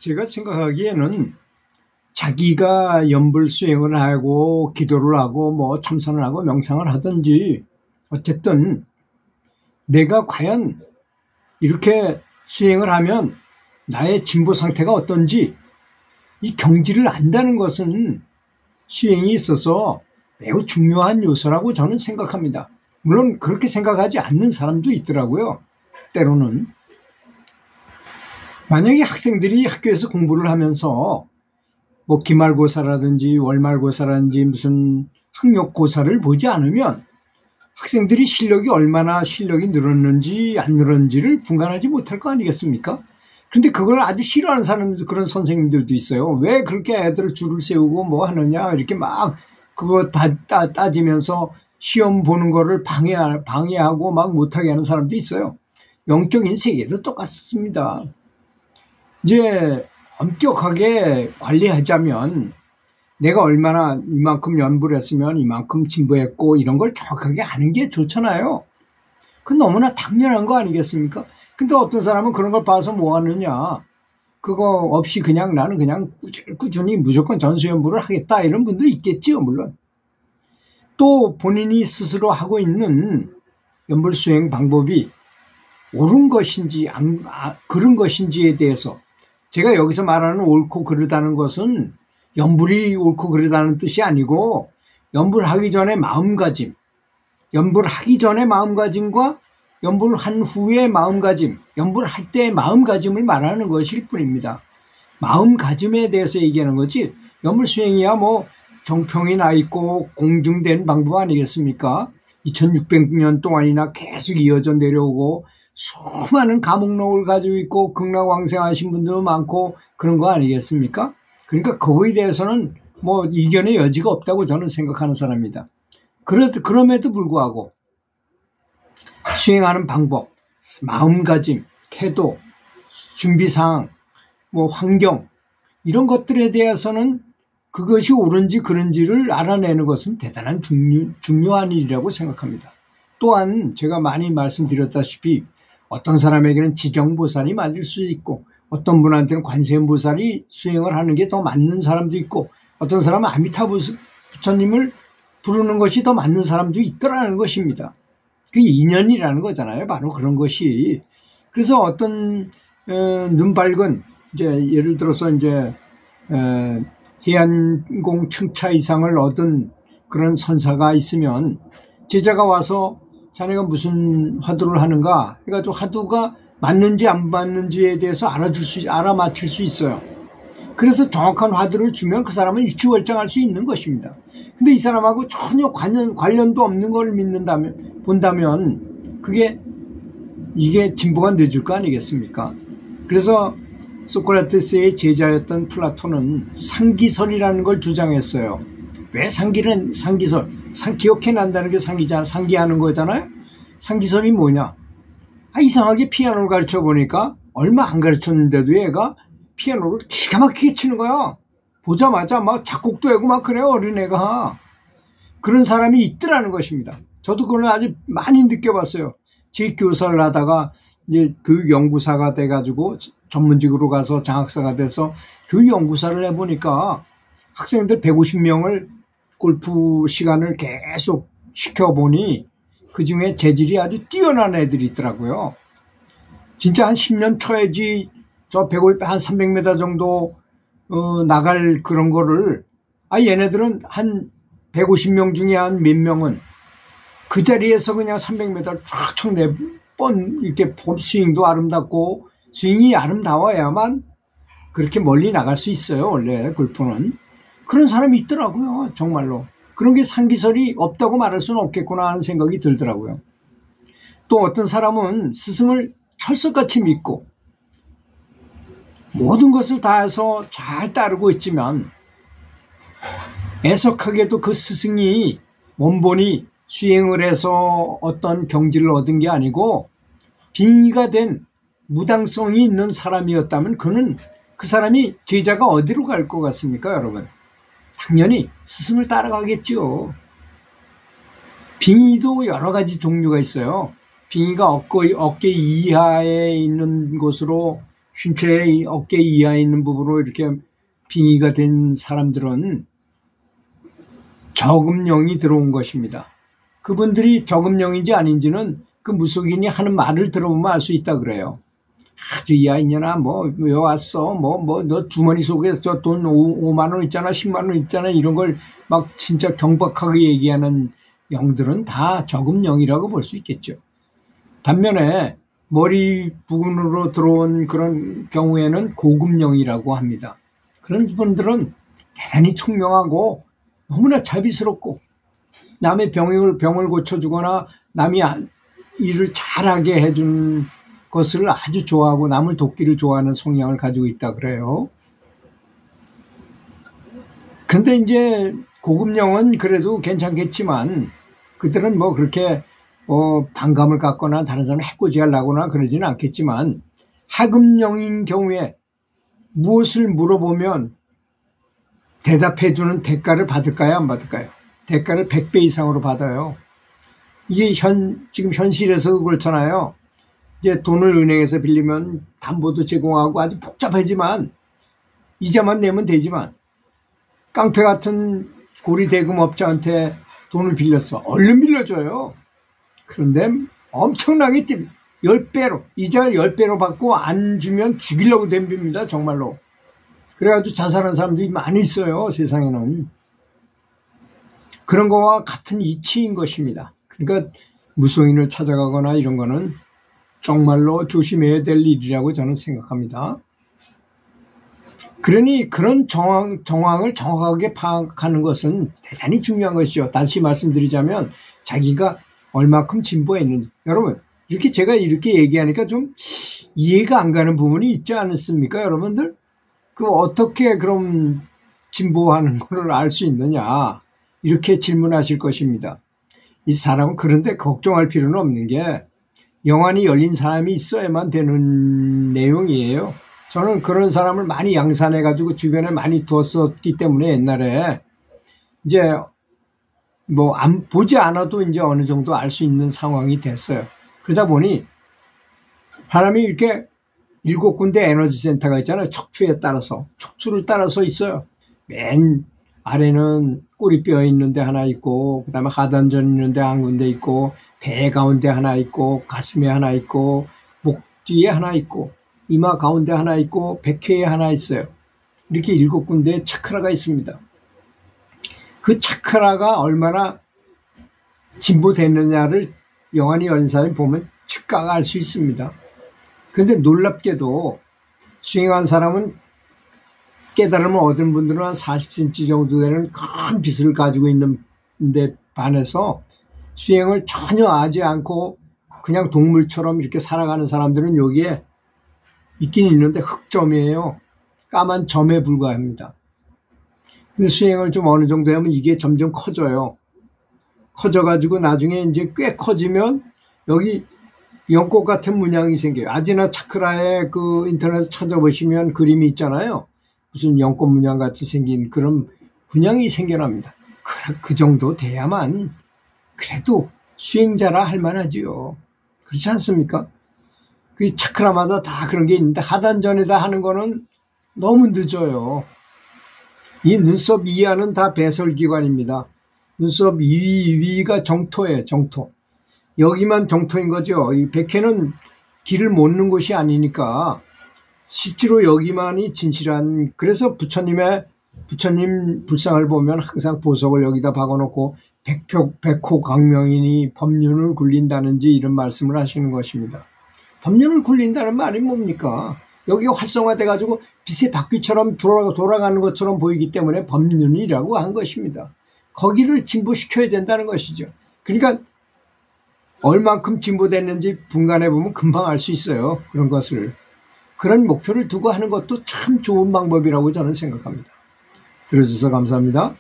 제가 생각하기에는 자기가 연불 수행을 하고 기도를 하고 뭐 참선을 하고 명상을 하든지 어쨌든 내가 과연 이렇게 수행을 하면 나의 진보 상태가 어떤지 이 경지를 안다는 것은 수행이 있어서 매우 중요한 요소라고 저는 생각합니다. 물론 그렇게 생각하지 않는 사람도 있더라고요. 때로는. 만약에 학생들이 학교에서 공부를 하면서 뭐 기말고사라든지 월말고사라든지 무슨 학력고사를 보지 않으면 학생들이 얼마나 실력이 늘었는지 안 늘었는지를 분간하지 못할 거 아니겠습니까? 근데 그걸 아주 싫어하는 사람들, 그런 선생님들도 있어요. 왜 그렇게 애들을 줄을 세우고 뭐 하느냐, 이렇게 막 그거 따지면서 시험 보는 거를 방해하고 막 못하게 하는 사람도 있어요. 영적인 세계도 똑같습니다. 이제 엄격하게 관리하자면 내가 얼마나 이만큼 연불 했으면 이만큼 진보했고 이런 걸 정확하게 아는 게 좋잖아요. 그건 너무나 당연한 거 아니겠습니까? 근데 어떤 사람은 그런 걸 봐서 뭐 하느냐. 그거 없이 그냥 나는 그냥 꾸준히 무조건 전수연불을 하겠다 이런 분도 있겠죠, 물론. 또 본인이 스스로 하고 있는 연불 수행 방법이 옳은 것인지 그른 것인지에 대해서 제가 여기서 말하는 옳고 그르다는 것은 연불이 옳고 그르다는 뜻이 아니고 연불하기 전에 마음가짐, 연불하기 전에 마음가짐과 연불한 후의 마음가짐, 연불할 때의 마음가짐을 말하는 것일 뿐입니다. 마음가짐에 대해서 얘기하는 거지 연불 수행이야 뭐 정평이 나 있고 공중된 방법 아니겠습니까? 2600년 동안이나 계속 이어져 내려오고 수많은 감옥록을 가지고 있고 극락왕생하신 분들도 많고 그런 거 아니겠습니까? 그러니까 그거에 대해서는 뭐 이견의 여지가 없다고 저는 생각하는 사람입니다. 그럼에도 불구하고 수행하는 방법, 마음가짐, 태도, 준비사항, 뭐 환경 이런 것들에 대해서는 그것이 옳은지 그른지를 알아내는 것은 대단한 중요한 일이라고 생각합니다. 또한 제가 많이 말씀드렸다시피 어떤 사람에게는 지정보살이 맞을 수 있고 어떤 분한테는 관세음보살이 수행을 하는 게 더 맞는 사람도 있고 어떤 사람은 아미타부 부처님을 부르는 것이 더 맞는 사람도 있더라는 것입니다. 그 인연이라는 거잖아요. 바로 그런 것이. 그래서 어떤 눈 밝은 이제 예를 들어서 이제 해안공 층차 이상을 얻은 그런 선사가 있으면 제자가 와서 자네가 무슨 화두를 하는가 해가지고 화두가 맞는지 안 맞는지에 대해서 알아맞힐 수 있어요. 그래서 정확한 화두를 주면 그 사람은 일취월장할 수 있는 것입니다. 근데 이 사람하고 전혀 관련도 없는 걸 본다면 이게 진보가 늦을 거 아니겠습니까? 그래서 소크라테스의 제자였던 플라톤은 상기설이라는 걸 주장했어요. 왜 상기설? 기억해낸다는 게 상기하는 거잖아요? 상기설이 뭐냐? 이상하게 피아노를 가르쳐 보니까 얼마 안 가르쳤는데도 얘가 피아노를 기가 막히게 치는 거야. 보자마자 막 작곡도 하고 막 그래요, 어린애가. 그런 사람이 있더라는 것입니다. 저도 그걸 아주 많이 느껴봤어요. 제 교사를 하다가 이제 교육연구사가 돼가지고 전문직으로 가서 장학사가 돼서 교육연구사를 해보니까 학생들 150명을 골프 시간을 계속 시켜보니 그 중에 재질이 아주 뛰어난 애들이 있더라고요. 진짜 한 10년 쳐야지 저 150, 한 300m 정도 나갈 그런 거를 얘네들은 한 150명 중에 한 몇 명은 그 자리에서 그냥 300m 쫙 내번 이렇게 스윙도 아름답고 스윙이 아름다워야만 그렇게 멀리 나갈 수 있어요. 원래 골프는. 그런 사람이 있더라고요. 정말로. 그런 게 상기설이 없다고 말할 수는 없겠구나 하는 생각이 들더라고요. 또 어떤 사람은 스승을 철석같이 믿고 모든 것을 다해서 잘 따르고 있지만 애석하게도 그 스승이 원본이 수행을 해서 어떤 경지를 얻은 게 아니고 빙의가 된 무당성이 있는 사람이었다면 그 사람이 제자가 어디로 갈 것 같습니까, 여러분? 당연히 스승을 따라가겠죠. 빙의도 여러 가지 종류가 있어요. 빙의가 어깨 이하에 있는 곳으로 신체의 어깨 이하에 있는 부분으로 이렇게 빙의가 된 사람들은 저금령이 들어온 것입니다. 그분들이 저금령인지 아닌지는 그 무속인이 하는 말을 들어보면 알 수 있다 그래요. 아주 야 이년아 왜 왔어? 너 주머니 속에 저 돈 5만 원 있잖아, 10만 원 있잖아, 이런 걸 막 진짜 경박하게 얘기하는 영들은 다 저금령이라고 볼 수 있겠죠. 반면에 머리 부근으로 들어온 그런 경우에는 고금령이라고 합니다. 그런 분들은 대단히 총명하고 너무나 자비스럽고 남의 병을 고쳐주거나 남이 일을 잘하게 해준 것을 아주 좋아하고 남을 돕기를 좋아하는 성향을 가지고 있다 그래요. 그런데 이제 고금령은 그래도 괜찮겠지만 그들은 그렇게 반감을 갖거나 다른 사람을 해코지하려거나 그러지는 않겠지만 하금령인 경우에 무엇을 물어보면 대답해주는 대가를 받을까요? 안 받을까요? 대가를 100배 이상으로 받아요. 이게 지금 현실에서도 그렇잖아요. 이제 돈을 은행에서 빌리면 담보도 제공하고 아주 복잡하지만 이자만 내면 되지만 깡패 같은 고리대금업자한테 돈을 빌렸어. 얼른 빌려줘요. 그런데 엄청나게 10배로, 이자를 10배로 받고 안 주면 죽이려고 덤빕니다. 정말로. 그래가지고 자살한 사람들이 많이 있어요. 세상에는. 그런 거와 같은 이치인 것입니다. 그러니까 무속인을 찾아가거나 이런 거는 정말로 조심해야 될 일이라고 저는 생각합니다. 그러니 그런 정황을 정확하게 파악하는 것은 대단히 중요한 것이죠. 다시 말씀드리자면 자기가 얼마큼 진보했는지. 여러분 이렇게 제가 이렇게 얘기하니까 좀 이해가 안 가는 부분이 있지 않습니까? 여러분들 어떻게 그럼 진보하는 걸 알 수 있느냐 이렇게 질문하실 것입니다. 이 사람은 그런데 걱정할 필요는 없는 게 영안이 열린 사람이 있어야만 되는 내용이에요. 저는 그런 사람을 많이 양산해가지고 주변에 많이 두었었기 때문에 옛날에 이제 보지 않아도 이제 어느 정도 알 수 있는 상황이 됐어요. 그러다 보니 사람이 이렇게 7군데 에너지 센터가 있잖아요. 척추를 따라서 있어요. 맨 아래는 꼬리뼈에 있는 데 하나 있고, 그 다음에 하단전 있는 데 한 군데 있고, 배 가운데 하나 있고, 가슴에 하나 있고, 목 뒤에 하나 있고, 이마 가운데 하나 있고, 백회에 하나 있어요. 이렇게 7군데의 차크라가 있습니다. 그 차크라가 얼마나 진보됐느냐를 영안이 열린 사람이 보면 즉각 알 수 있습니다. 그런데 놀랍게도 수행한 사람은 깨달음을 얻은 분들은 한 40cm 정도 되는 큰 빚을 가지고 있는데 반해서 수행을 전혀 하지 않고 그냥 동물처럼 이렇게 살아가는 사람들은 여기에 있긴 있는데 흑점이에요. 까만 점에 불과합니다. 근데 수행을 좀 어느 정도 하면 이게 점점 커져요. 커져가지고 나중에 이제 꽤 커지면 여기 연꽃 같은 문양이 생겨요. 아지나 차크라에 그 인터넷에 찾아보시면 그림이 있잖아요. 무슨 연꽃 문양 같이 생긴 그런 문양이 생겨납니다. 그 정도 돼야만 그래도 수행자라 할 만하지요. 그렇지 않습니까? 그 차크라마다 다 그런 게 있는데 하단전에다 하는 거는 너무 늦어요. 이 눈썹 이하는 다 배설기관입니다. 눈썹 위가 정토예요. 정토. 여기만 정토인 거죠. 이 백회는 길을 못 넣는 곳이 아니니까 실제로 여기만이 진실한. 그래서 부처님 불상을 보면 항상 보석을 여기다 박아놓고 백호 강명인이 법륜을 굴린다는지 이런 말씀을 하시는 것입니다. 법륜을 굴린다는 말이 뭡니까? 여기가 활성화돼 가지고 빛의 바퀴처럼 돌아가는 것처럼 보이기 때문에 법륜이라고 한 것입니다. 거기를 진보시켜야 된다는 것이죠. 그러니까 얼만큼 진보됐는지 분간해 보면 금방 알 수 있어요. 그런 것을. 그런 목표를 두고 하는 것도 참 좋은 방법이라고 저는 생각합니다. 들어주셔서 감사합니다.